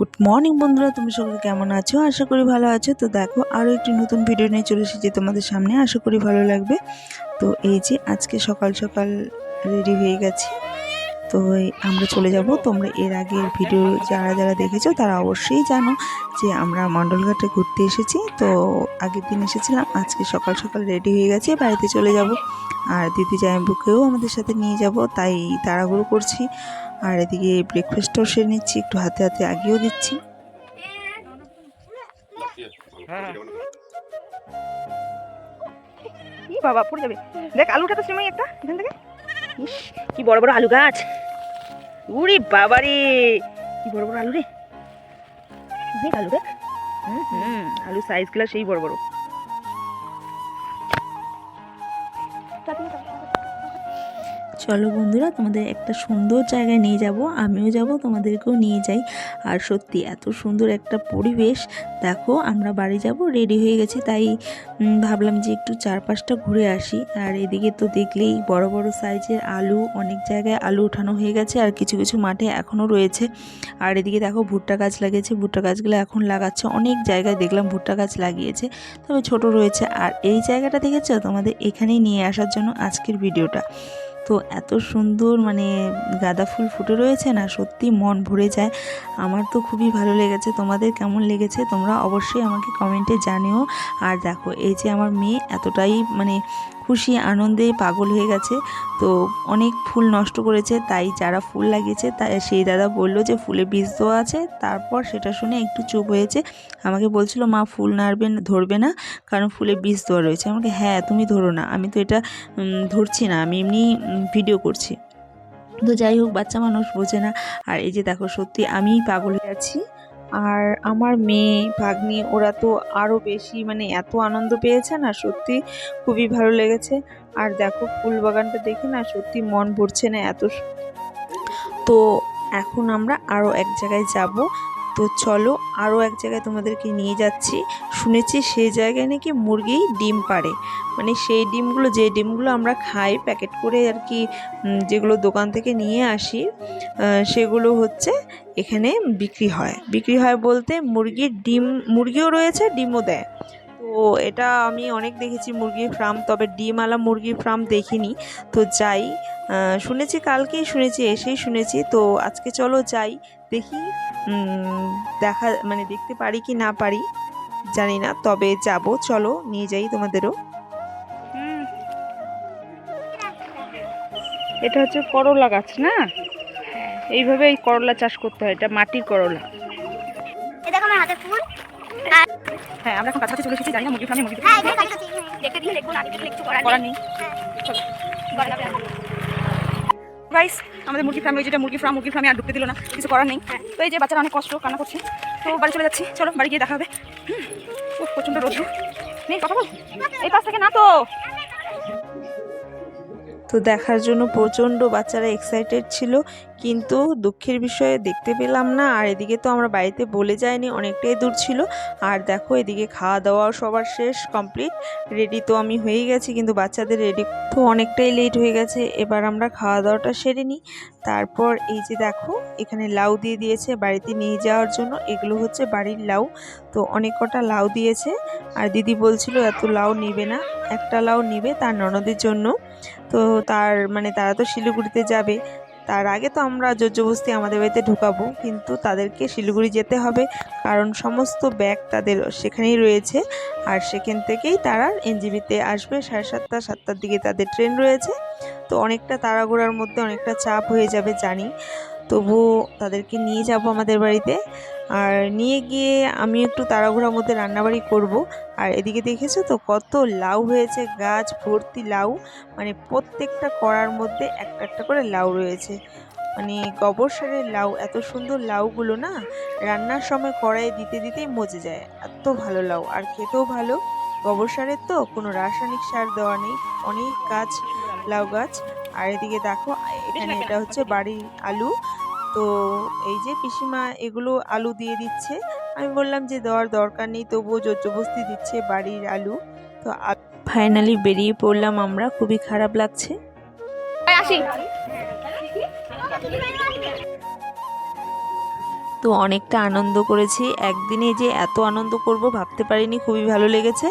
Good morning বন্ধুরা, তুমি সকলে কেমন আছো? আশা করি ভালো আছো। তো দেখো আরও একটি নতুন ভিডিও নিয়ে চলে এসেছি তোমাদের সামনে, আশা করি ভালো লাগবে। তো এই যে আজকে সকাল সকাল রেডি হয়ে গেছি। তো আমরা চলে যাব। তোমরা এর আগের ভিডিও যারা যারা দেখেছো তারা অবশ্যই জানো যে আমরা মণ্ডলঘাটে ঘুরতে এসেছি। তো আগের দিন এসেছিলাম, আজকে সকাল সকাল রেডি হয়ে গেছি, বাড়িতে চলে যাব। আর দিদি জামাইবাবুকেও আমাদের সাথে নিয়ে যাব, তাই তাড়াহুড়ো করছি। আর এদিকে ব্রেকফাস্টও সেরে নিচ্ছি, একটু হাতে হাতে আগেও দিচ্ছি। বাবা পড়ে যাবে, দেখ আলুটা তো সেমাই একটা এখান থেকে। ইস কি বড় বড় আলু গাছ, উরি বাবা রে কি বড় বড় আলু রে। দেখ আলু দেখ, আলু সাইজ গুলা সেই বড় বড়। চলো বন্ধুরা, তোমাদের একটা সুন্দর জায়গায় নিয়ে যাব, আমিও যাব, তোমাদেরকেও নিয়ে যাই। আর সত্যি এত সুন্দর একটা পরিবেশ। দেখো আমরা বাড়ি যাব, রেডি হয়ে গেছি, তাই ভাবলাম যে একটু চারপাশটা ঘুরে আসি। আর এদিকে তো দেখলেই বড় বড় সাইজের আলু, অনেক জায়গায় আলু ওঠানো হয়ে গেছে, আর কিছু কিছু মাঠে এখনও রয়েছে। আর এদিকে দেখো ভুট্টা গাছ লাগিয়েছে, ভুট্টা গাছগুলো এখন লাগাচ্ছে। অনেক জায়গায় দেখলাম ভুট্টা গাছ লাগিয়েছে, তবে ছোট রয়েছে। আর এই জায়গাটা দেখেছো, তোমাদের এখানেই নিয়ে আসার জন্য আজকের ভিডিওটা। তো এত সুন্দর মানে গাঁদা ফুল ফুটে রয়েছে না, সত্যি মন ভরে যায়। আমার তো খুবই ভালো লেগেছে। তোমাদের কেমন লেগেছে তোমরা অবশ্যই আমাকে কমেন্টে জানিও। আর দেখো এই যে আমার মেয়ে এতটাই মানে খুশি আনন্দে পাগল হয়ে গেছে। তো অনেক ফুল নষ্ট করেছে, তাই যারা ফুল লাগিয়েছে তাই সেই দাদা বলল যে ফুলে বীজ দেওয়া আছে। তারপর সেটা শুনে একটু চুপ হয়েছে, আমাকে বলছিল মা ফুল নাড়বে না, ধরবে না, কারণ ফুলে বীজ দেওয়া রয়েছে। আমাকে হ্যাঁ তুমি ধরো না, আমি তো এটা ধরছি না, আমি এমনি ভিডিও করছি। তো যাই হোক, বাচ্চা মানুষ বোঝে না। আর এই যে দেখো সত্যি আমিই পাগল হয়ে আছি। আর আমার মেয়ে ভাগ্নি ওরা তো আরও বেশি মানে এত আনন্দ পেয়েছে না, সত্যি খুবই ভালো লেগেছে। আর দেখো ফুল বাগানটা দেখে না সত্যি মন ভরছে না এত। তো এখন আমরা আরও এক জায়গায় যাব। তো চলো আরও এক জায়গায় তোমাদেরকে নিয়ে যাচ্ছি। শুনেছি সেই জায়গায় নাকি মুরগি ডিম পাড়ে, মানে সেই ডিমগুলো, যে ডিমগুলো আমরা খাই প্যাকেট করে আর কি, যেগুলো দোকান থেকে নিয়ে আসি, সেগুলো হচ্ছে এখানে বিক্রি হয় বলতে মুরগির ডিম, মুরগিও রয়েছে, ডিমও দেয়। তো এটা আমি অনেক দেখেছি মুরগির ফার্ম, তবে ডিমওয়ালা মুরগির ফার্ম দেখিনি। তো যাই, শুনেছি, কালকেই শুনেছি, এসেই শুনেছি। তো আজকে চলো যাই, দেখি দেখা মানে দেখতে পারি কি না পারি জানি না, তবে যাব, চলো নিয়ে যাই তোমাদেরও। এটা হচ্ছে করলা গাছ না, এইভাবে এই করলা চাষ করতে হয়, এটা মাটির করলা। দেখো আমার হাতে ফুল। হ্যাঁ আমরা এখন কাছাকাছি চলে এসেছি, জানি না মুরগি ফার্মে মুরগি হ্যাঁ দেখতে দিলে দেখবো না, দেখলে কিছু করার নেই। চলো গাইস, আমাদের মুরগি ফার্মে, যেটা মুরগি ফার্মে আর ঢুকতে দিল না, কিছু করার নেই। তো এই যে বাচ্চারা অনেক কষ্ট কান্না করছে, তো বাড়ি চলে যাচ্ছি। চলো বাড়ি গিয়ে দেখা হবে। প্রচন্ড রোদ্র নেই, কথা বল এই পাশ থেকে না তো। তো দেখার জন্য প্রচণ্ড বাচ্চারা এক্সাইটেড ছিল, কিন্তু দুঃখের বিষয়ে দেখতে পেলাম না। আর এদিকে তো আমরা বাড়িতে বলে যাইনি, অনেকটাই দূর ছিল। আর দেখো এদিকে খাওয়া দাওয়াও সবার শেষ কমপ্লিট, রেডি তো আমি হয়ে গেছি, কিন্তু বাচ্চাদের রেডি তো অনেকটাই লেট হয়ে গেছে। এবার আমরা খাওয়া দাওয়াটা সেরে নিই। তারপর এই যে দেখো এখানে লাউ দিয়ে দিয়েছে বাড়িতে নিয়ে যাওয়ার জন্য, এগুলো হচ্ছে বাড়ির লাউ। তো অনেক কটা লাউ দিয়েছে। আর দিদি বলছিল এত লাউ নিবে না, একটা লাউ নিবে তার ননদের জন্য। তো তার মানে তারা তো শিলিগুড়িতে যাবে, তার আগে তো আমরা জোরজবস্তি আমাদের বাড়িতে ঢুকাবো, কিন্তু তাদেরকে শিলিগুড়ি যেতে হবে, কারণ সমস্ত ব্যাগ তাদের সেখানেই রয়েছে। আর সেখান থেকেই তারা এনজেপিতে আসবে 7:30 7টার দিকে তাদের ট্রেন রয়েছে। তো অনেকটা তাড়াহুড়ার মধ্যে অনেকটা চাপ হয়ে যাবে জানি, তবুও তাদেরকে নিয়ে যাব আমাদের বাড়িতে। আর নিয়ে গিয়ে আমি একটু তাড়াহুড়ার মধ্যে রান্নাবাড়ি করব। আর এদিকে দেখেছো তো কত লাউ হয়েছে, গাছ ভর্তি লাউ, মানে প্রত্যেকটা কড়ার মধ্যে একটা একটা করে লাউ রয়েছে। মানে গোবর সারের লাউ, এত সুন্দর লাউগুলো না রান্নার সময় কড়াইয়ে দিতে দিতেই মজে যায়, এত ভালো লাউ, আর খেতেও ভালো। গোবর সারের তো কোনো রাসায়নিক সার দেওয়া নেই, অনেক গাছ, লাউ গাছ। আর এদিকে দেখো এখানে এটা হচ্ছে বাড়ির আলু। তো এই যে পিসিমা এগুলো আলু দিয়ে দিচ্ছে, আমি বললাম যে দেওয়ার দরকার নেই, তবুও জবরদস্তি দিচ্ছে বাড়ির আলু। তো ফাইনালি বেরিয়ে পড়লাম আমরা, খুবই খারাপ লাগছে। আসি তো অনেকটা আনন্দ করেছি, একদিনে যে এত আনন্দ করব ভাবতে পারিনি, খুবই ভালো লেগেছে।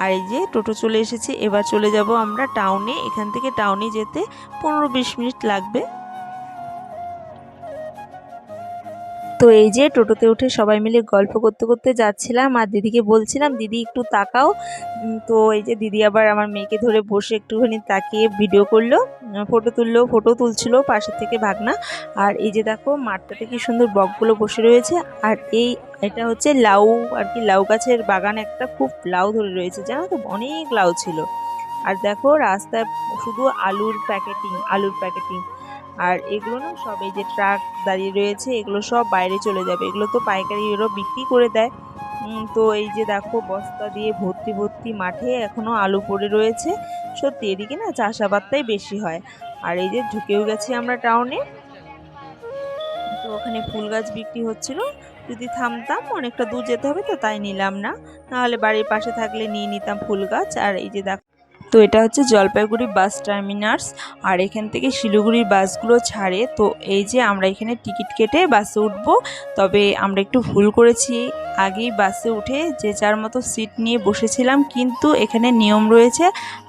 আর এই যে টোটো চলে এসেছে, এবার চলে যাব আমরা টাউনে। এখান থেকে টাউনে যেতে 15-20 মিনিট লাগবে। তো এই যে টোটোতে উঠে সবাই মিলে গল্প করতে করতে যাচ্ছিলাম, আর দিদিকে বলছিলাম দিদি একটু তাকাও। তো এই যে দিদি আবার আমার মেয়েকে ধরে বসে একটুখানি তাকিয়ে ভিডিও করলো, ফটো তুলছিল পাশে থেকে ভাগনা। আর এই যে দেখো মাঠটাতে কি সুন্দর বকগুলো বসে রয়েছে। আর এটা হচ্ছে লাউ, আর কি লাউ গাছের বাগান, একটা খুব লাউ ধরে রয়েছে জানো তো, অনেক লাউ ছিল। আর দেখো রাস্তায় শুধু আলুর প্যাকেটিং। আর এগুলো না সব, এই যে ট্রাক দাঁড়িয়ে রয়েছে, এগুলো সব বাইরে চলে যাবে, এগুলো তো পাইকারি এরও বিক্রি করে দেয়। তো এই যে দেখো বস্তা দিয়ে ভর্তি ভর্তি মাঠে এখনো আলু পড়ে রয়েছে। সত্যি এদিকে না চাষাবাদটাই বেশি হয়। আর এই যে ঢুকেও গেছি আমরা টাউনে। তো ওখানে ফুল গাছ বিক্রি হচ্ছিল, যদি থামতাম অনেকটা দূর যেতে হবে, তো তাই নিলাম না, নাহলে বাড়ির পাশে থাকলে নিয়ে নিতাম ফুল গাছ। আর এই যে দেখো, তো এটা হচ্ছে জলপাইগুড়ি বাস টার্মিনাস, আর এখান থেকে শিলিগুড়ির বাসগুলো ছাড়ে। তো এই যে আমরা এখানে টিকিট কেটে বাসে উঠবো। তবে আমরা একটু ভুল করেছি, আগেই বাসে উঠে যে যার মতো সিট নিয়ে বসেছিলাম, কিন্তু এখানে নিয়ম রয়েছে,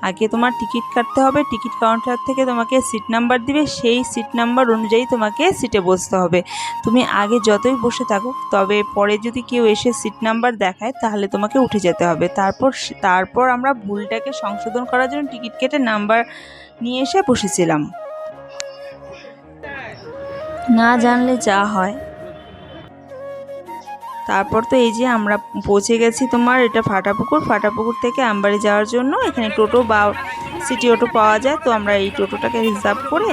আগে তোমার টিকিট কাটতে হবে, টিকিট কাউন্টার থেকে তোমাকে সিট নাম্বার দিবে, সেই সিট নাম্বার অনুযায়ী তোমাকে সিটে বসতে হবে। তুমি আগে যতই বসে থাকো, তবে পরে যদি কেউ এসে সিট নাম্বার দেখায় তাহলে তোমাকে উঠে যেতে হবে। তারপর আমরা ভুলটাকে সংশোধন করার জন্য টিকিট কেটে নাম্বার নিয়ে এসে বসেছিলাম। না জানলে যা হয়। তারপর তো এই যে আমরা পৌঁছে গেছি তোমার, এটা ফাটাপুকুর থেকে আমবাড়ি যাওয়ার জন্য এখানে টোটো বা সিটি অটো পাওয়া যায়। তো আমরা এই টোটোটাকে রিজার্ভ করে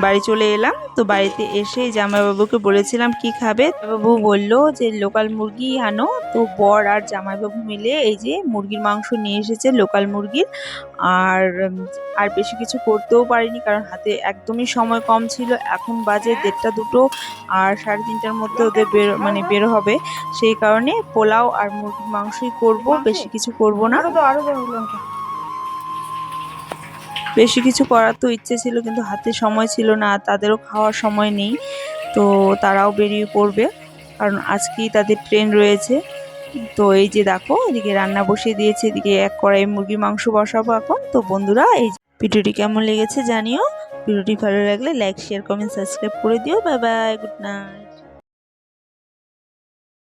বাড়ি চলে এলাম। তো বাড়িতে এসে জামাইবাবুকে বলেছিলাম কি খাবে, বাবু বললো যে লোকাল মুরগি আনো। তো বর আর জামাইবাবু মিলে এই যে মুরগির মাংস নিয়ে এসেছে, লোকাল মুরগির। আর আর বেশি কিছু করতেও পারিনি, কারণ হাতে একদমই সময় কম ছিল। এখন বাজে 1:30-2, আর 3:30টার মধ্যে ওদের বের হবে। সেই কারণে পোলাও আর মুরগির মাংসই করব, বেশি কিছু করব না। বেশি কিছু করার তো ইচ্ছে ছিল, কিন্তু হাতে সময় ছিল না, তাদেরও খাওয়ার সময় নেই। তো তারাও বেরিয়ে পড়বে, কারণ আজকেই তাদের ট্রেন রয়েছে। তো এই যে দেখো এদিকে রান্না বসিয়ে দিয়েছে, এদিকে এক কড়াই মুরগির মাংস বসাবো এখন। তো বন্ধুরা, এই ভিডিওটি কেমন লেগেছে জানিও। ভিডিওটি ভালো লাগলে লাইক, শেয়ার, কমেন্ট, সাবস্ক্রাইব করে দিও। Bye bye, good night.